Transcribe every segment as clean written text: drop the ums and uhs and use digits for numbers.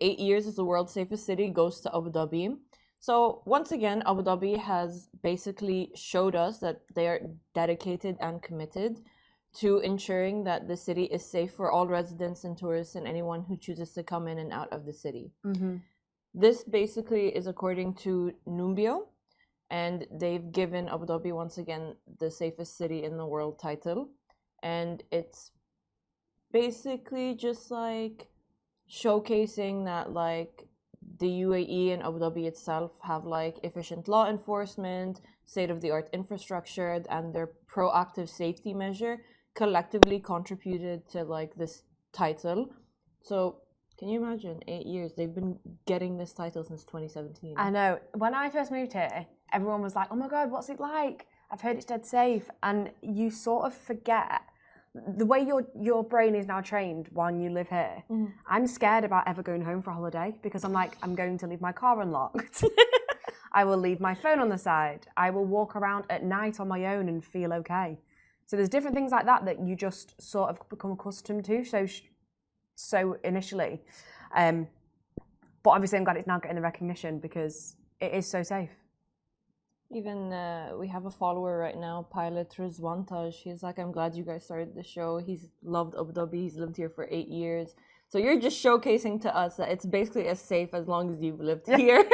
8 years as the world's safest city goes to Abu Dhabi. So once again, Abu Dhabi has basically showed us that they are dedicated and committed to ensuring that the city is safe for all residents and tourists and anyone who chooses to come in and out of the city. This basically is according to Numbeo, and they've given Abu Dhabi once again the safest city in the world title. And it's basically just like showcasing that like the UAE and Abu Dhabi itself have like efficient law enforcement, state-of-the-art infrastructure, and their proactive safety measure collectively contributed to like this title. So can you imagine 8 years? They've been getting this title since 2017. I know. When I first moved here, everyone was like, oh my God, what's it like? I've heard it's dead safe. And you sort of forget the way your brain is now trained when you live here. I'm scared about ever going home for a holiday because I'm like, I'm going to leave my car unlocked. I will leave my phone on the side. I will walk around at night on my own and feel okay. So there's different things like that you just sort of become accustomed to. So initially, but obviously I'm glad it's now getting the recognition because it is so safe. Even we have a follower right now, pilot Rizwan Taj. He's like, I'm glad you guys started the show. He's loved Abu Dhabi. He's lived here for 8 years. So you're just showcasing to us that it's basically as safe as long as you've lived here.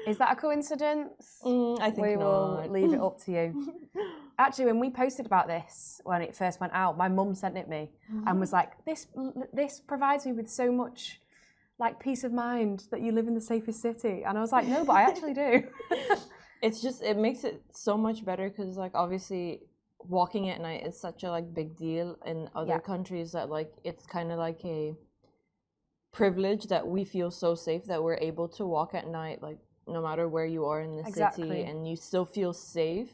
Is that a coincidence? I think we will leave it up to you. Actually, when we posted about this, when it first went out, my mum sent it me and was like, this provides me with so much like peace of mind that you live in the safest city. And I was like, no, but I actually do. It's just, it makes it so much better because like obviously walking at night is such a like big deal in other countries that like it's kind of like a privilege that we feel so safe that we're able to walk at night like no matter where you are in the city and you still feel safe.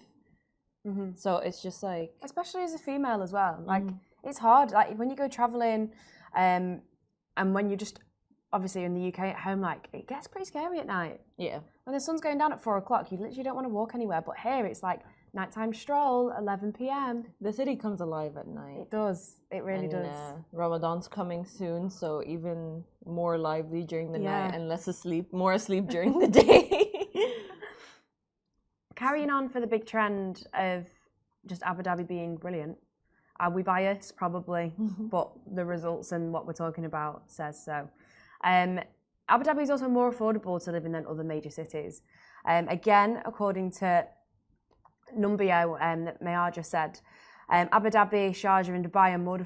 So it's just like, especially as a female as well, like it's hard like when you go traveling and when you just obviously in the UK at home, like it gets pretty scary at night. When the sun's going down at 4 o'clock, you literally don't want to walk anywhere, but here it's like nighttime stroll, 11 p.m. The city comes alive at night. It does, it really does. Ramadan's coming soon, so even more lively during the night and more asleep during the day. Carrying on for the big trend of just Abu Dhabi being brilliant. Are we biased? Probably, but the results and what we're talking about says so. Abu Dhabi is also more affordable to live in than other major cities. Again, according to Numbeo that Mayar just said, Abu Dhabi, Sharjah and Dubai are more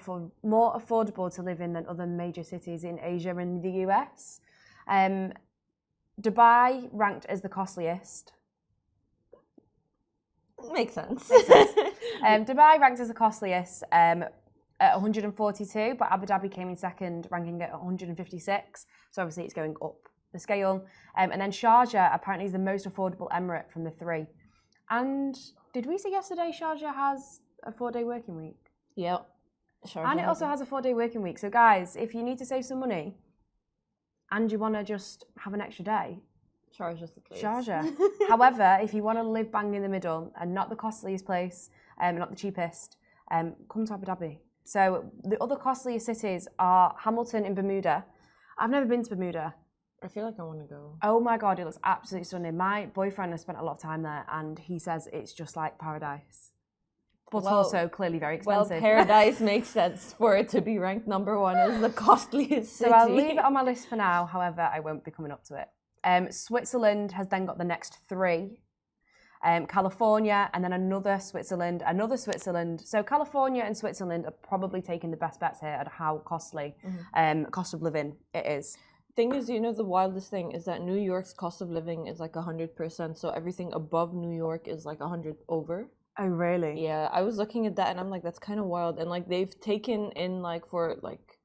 affordable to live in than other major cities in Asia and the US. Dubai ranked as the costliest. Makes sense. Dubai ranked as the costliest at 142, but Abu Dhabi came in second, ranking at 156. So obviously it's going up the scale. And then Sharjah apparently is the most affordable emirate from the three. And did we see yesterday Sharjah has a 4-day working week? Yep. And it also has a 4-day working week. So guys, if you need to save some money and you want to just have an extra day, Sharjah's the place. Sharjah. However, if you want to live bang in the middle and not the costliest place, not the cheapest, come to Abu Dhabi. So the other costliest cities are Hamilton in Bermuda. I've never been to Bermuda. I feel like I want to go. Oh my God, it looks absolutely stunning. My boyfriend has spent a lot of time there and he says it's just like paradise. But also clearly very expensive. Well, paradise makes sense for it to be ranked #1 as the costliest city. So I'll leave it on my list for now. However, I won't be coming up to it. Switzerland has then got the next 3. California, and then another Switzerland. So California and Switzerland are probably taking the best bets here at how costly cost of living it is. Thing is, you know, the wildest thing is that New York's cost of living is like 100%. So everything above New York is like 100 over. Oh, really? Yeah, I was looking at that and I'm like, that's kind of wild. And like they've taken in like for like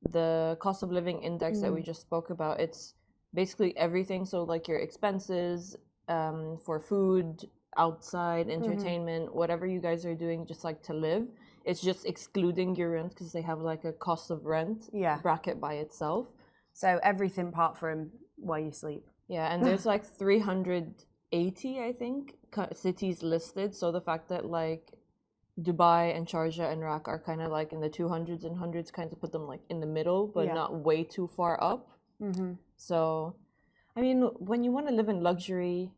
the cost of living index that we just spoke about, it's basically everything. So like your expenses, for food, outside, entertainment, whatever you guys are doing just like to live, it's just excluding your rent because they have like a cost of rent bracket by itself. So everything apart from where you sleep. Yeah, and there's like 380, I think, cities listed. So the fact that like Dubai and Sharjah and Iraq are kind of like in the 200s and hundreds, kind of put them like in the middle, but not way too far up. So, I mean, when you want to live in luxury,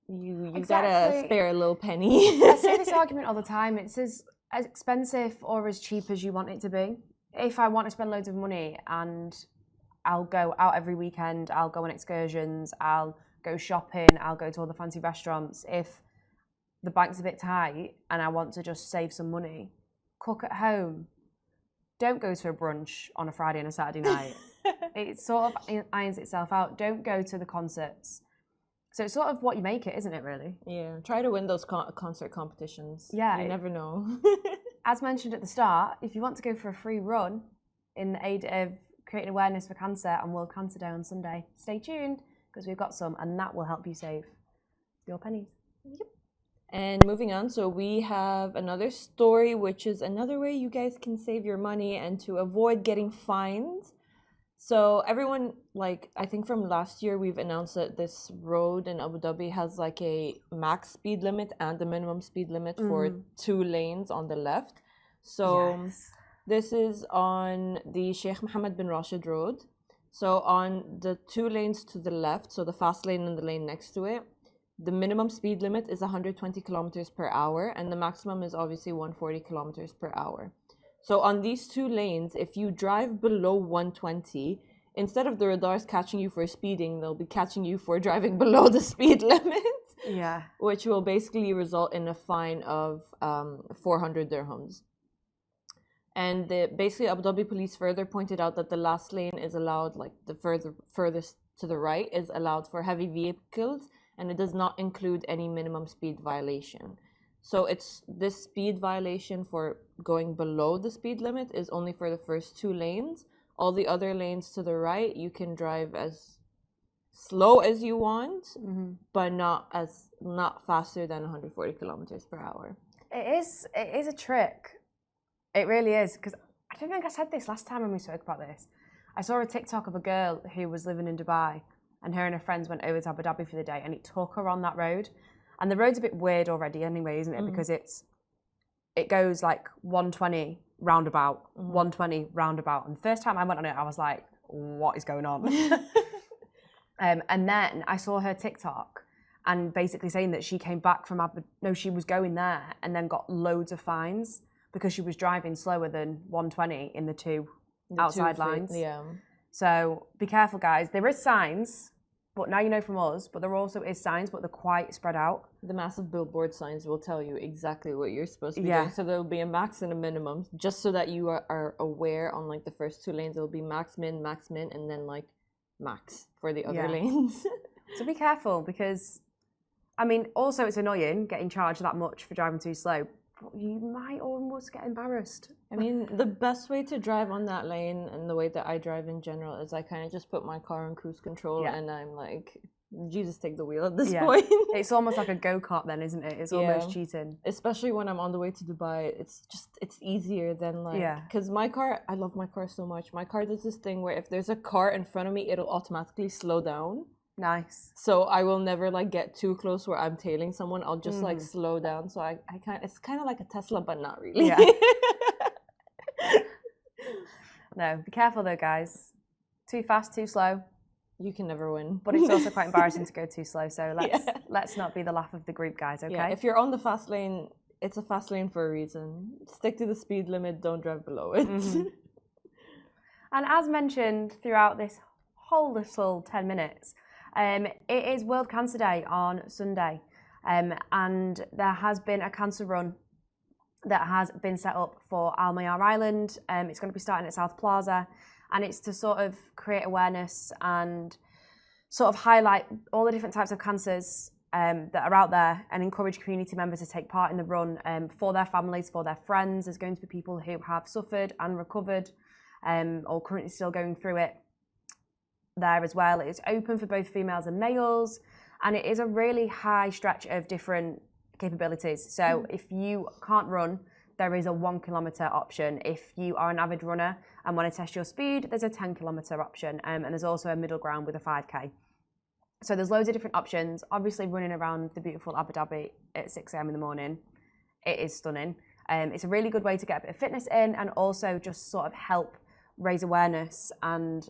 you gotta spare a little penny. I say this argument all the time. It's as expensive or as cheap as you want it to be. If I want to spend loads of money and I'll go out every weekend, I'll go on excursions, I'll go shopping, I'll go to all the fancy restaurants. If the bank's a bit tight and I want to just save some money, cook at home. Don't go to a brunch on a Friday and a Saturday night. It sort of irons itself out. Don't go to the concerts. So it's sort of what you make it, isn't it, really? Yeah, try to win those concert competitions. Yeah. You never know. As mentioned at the start, if you want to go for a free run in the aid of creating awareness for cancer on World Cancer Day on Sunday, stay tuned because we've got some and that will help you save your pennies. Yep. And moving on, so we have another story, which is another way you guys can save your money and to avoid getting fined. So everyone, like, I think from last year, we've announced that this road in Abu Dhabi has like a max speed limit and a minimum speed limit for 2 lanes on the left. So this is on the Sheikh Mohammed bin Rashid Road. So on the 2 lanes to the left, so the fast lane and the lane next to it, the minimum speed limit is 120 kilometers per hour and the maximum is obviously 140 kilometers per hour. So on these 2 lanes, if you drive below 120, instead of the radars catching you for speeding, they'll be catching you for driving below the speed limit. Yeah. Which will basically result in a fine of 400 dirhams. And basically Abu Dhabi police further pointed out that the last lane is allowed, like the furthest to the right is allowed for heavy vehicles, and it does not include any minimum speed violation. So it's this speed violation for going below the speed limit is only for the first 2 lanes. All the other lanes to the right, you can drive as slow as you want, but not faster than 140 kilometers per hour. It is a trick. It really is, because I don't think I said this last time when we spoke about this. I saw a TikTok of a girl who was living in Dubai, and her and her friends went over to Abu Dhabi for the day, and it took her on that road. And the road's a bit weird already anyway, isn't it? Because it goes like 120 roundabout, 120 roundabout. And the first time I went on it, I was like, what is going on? And then I saw her TikTok and basically saying that she came back from she was going there and then got loads of fines because she was driving slower than 120 in the two outside lines. Yeah. So be careful, guys. There is signs, but now you know from us, but there also is signs, but they're quite spread out. The massive billboard signs will tell you exactly what you're supposed to be doing. So there will be a max and a minimum, just so that you are aware on like the first 2 lanes. It will be max, min, and then like max for the other lanes. So be careful because, I mean, also it's annoying getting charged that much for driving too slow. But you might almost get embarrassed. I mean, the best way to drive on that lane and the way that I drive in general is I kind of just put my car on cruise control and I'm like, Jesus, take the wheel at this point. It's almost like a go-kart then, isn't it? It's almost cheating. Especially when I'm on the way to Dubai, it's easier than like, because my car, I love my car so much. My car does this thing where if there's a car in front of me, it'll automatically slow down. Nice. So I will never like get too close where I'm tailing someone. I'll just like slow down. So I can't. It's kind of like a Tesla, but not really. Yeah. No, be careful though, guys. Too fast, too slow. You can never win. But it's also quite embarrassing to go too slow. So let's not be the laugh of the group, guys. Okay. Yeah. If you're on the fast lane, it's a fast lane for a reason. Stick to the speed limit. Don't drive below it. And as mentioned throughout this whole little 10 minutes. It is World Cancer Day on Sunday, and there has been a cancer run that has been set up for Al Mayar Island. It's going to be starting at South Plaza, and it's to sort of create awareness and sort of highlight all the different types of cancers that are out there and encourage community members to take part in the run for their families, for their friends. There's going to be people who have suffered and recovered or currently still going through it there as well. It's open for both females and males, and it is a really high stretch of different capabilities. So if you can't run, there is a 1 kilometer option. If you are an avid runner and want to test your speed, there's a 10 kilometer option, and there's also a middle ground with a 5k. So there's loads of different options. Obviously running around the beautiful Abu Dhabi at 6 a.m. in the morning, it is stunning. It's a really good way to get a bit of fitness in and also just sort of help raise awareness and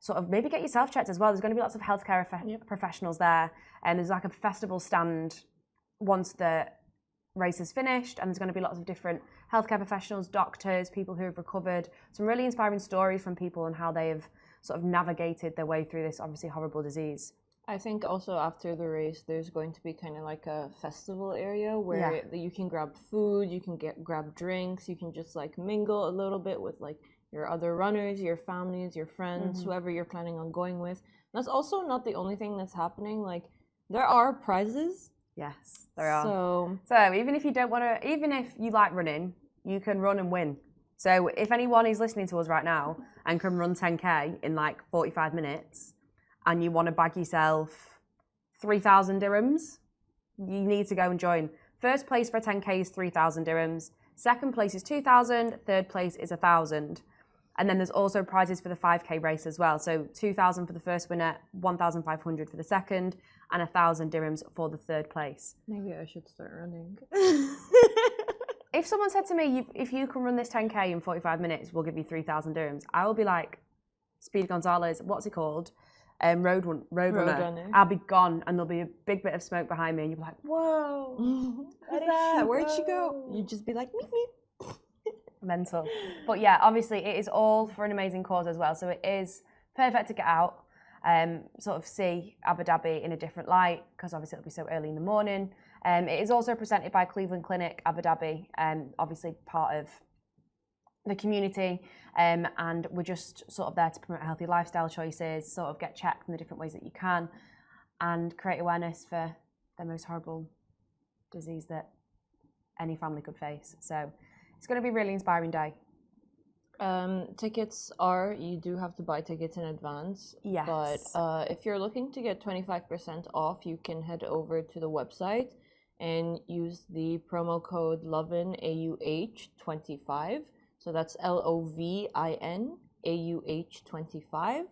sort of maybe get yourself checked as well. There's going to be lots of healthcare professionals there, and there's like a festival stand once the race is finished, and there's going to be lots of different healthcare professionals, doctors, people who have recovered. Some really inspiring stories from people and how they have sort of navigated their way through this obviously horrible disease. I think also after the race, there's going to be kind of like a festival area where you can grab food, you can grab drinks, you can just like mingle a little bit with like your other runners, your families, your friends, whoever you're planning on going with. That's also not the only thing that's happening. Like there are prizes. Yes, there are. So even if you don't want to, even if you like running, you can run and win. So if anyone is listening to us right now and can run 10K in like 45 minutes and you want to bag yourself 3,000 dirhams, you need to go and join. First place for a 10K is 3,000 dirhams. Second place is 2,000. Third place is 1,000. And then there's also prizes for the 5K race as well. So 2,000 for the first winner, 1,500 for the second, and 1,000 dirhams for the third place. Maybe I should start running. If someone said to me, if you can run this 10K in 45 minutes, we'll give you 3,000 dirhams, I will be like, Speed Gonzalez, what's it called? Road runner. I'll be gone, and there'll be a big bit of smoke behind me, and you'll be like, whoa, what's that? Where'd she go? You'd just be like, meep, meep. Mental. But yeah, obviously it is all for an amazing cause as well. So it is perfect to get out, sort of see Abu Dhabi in a different light, because obviously it'll be so early in the morning. It is also presented by Cleveland Clinic Abu Dhabi, obviously part of the community, and we're just sort of there to promote healthy lifestyle choices, sort of get checked in the different ways that you can, and create awareness for the most horrible disease that any family could face. So it's going to be a really inspiring day. Tickets you do have to buy tickets in advance. Yes. But if you're looking to get 25% off, you can head over to the website and use the promo code LOVIN AUH25. So that's LOVIN AUH25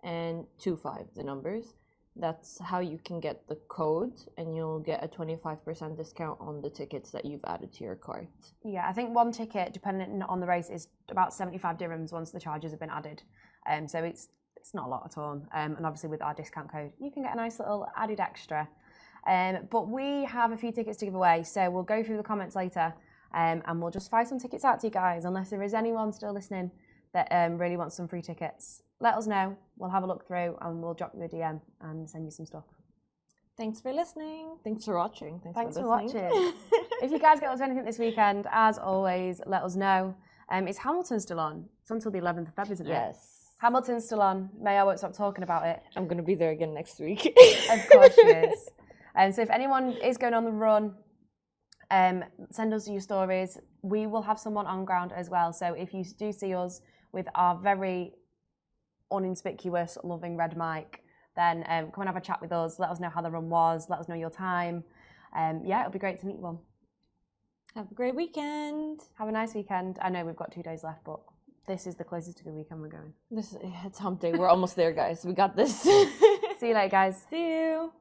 and 25 the numbers. That's how you can get the code, and you'll get a 25% discount on the tickets that you've added to your cart. Yeah, I think one ticket, depending on the race, is about 75 dirhams once the charges have been added. So it's not a lot at all. And obviously with our discount code, you can get a nice little added extra. But we have a few tickets to give away, so we'll go through the comments later, and we'll just fire some tickets out to you guys, unless there is anyone still listening that really wants some free tickets. Let us know. We'll have a look through and we'll drop you a DM and send you some stuff. Thanks for listening. Thanks for watching. Thanks for watching. If you guys get us anything this weekend, as always, let us know. Is Hamilton still on? It's until the 11th of February, isn't it? Yes. Hamilton's still on. May I won't stop talking about it. I'm going to be there again next week. Of course she is. So if anyone is going on the run, send us your stories. We will have someone on ground as well. So if you do see us with our very uninspicuous, loving red mic, then come and have a chat with us. Let us know how the run was. Let us know your time. Yeah, it'll be great to meet you all. Have a great weekend. Have a nice weekend. I know we've got 2 days left, but this is the closest to the weekend we're going. It's hump day. We're almost there, guys. We got this. See you later, guys. See you.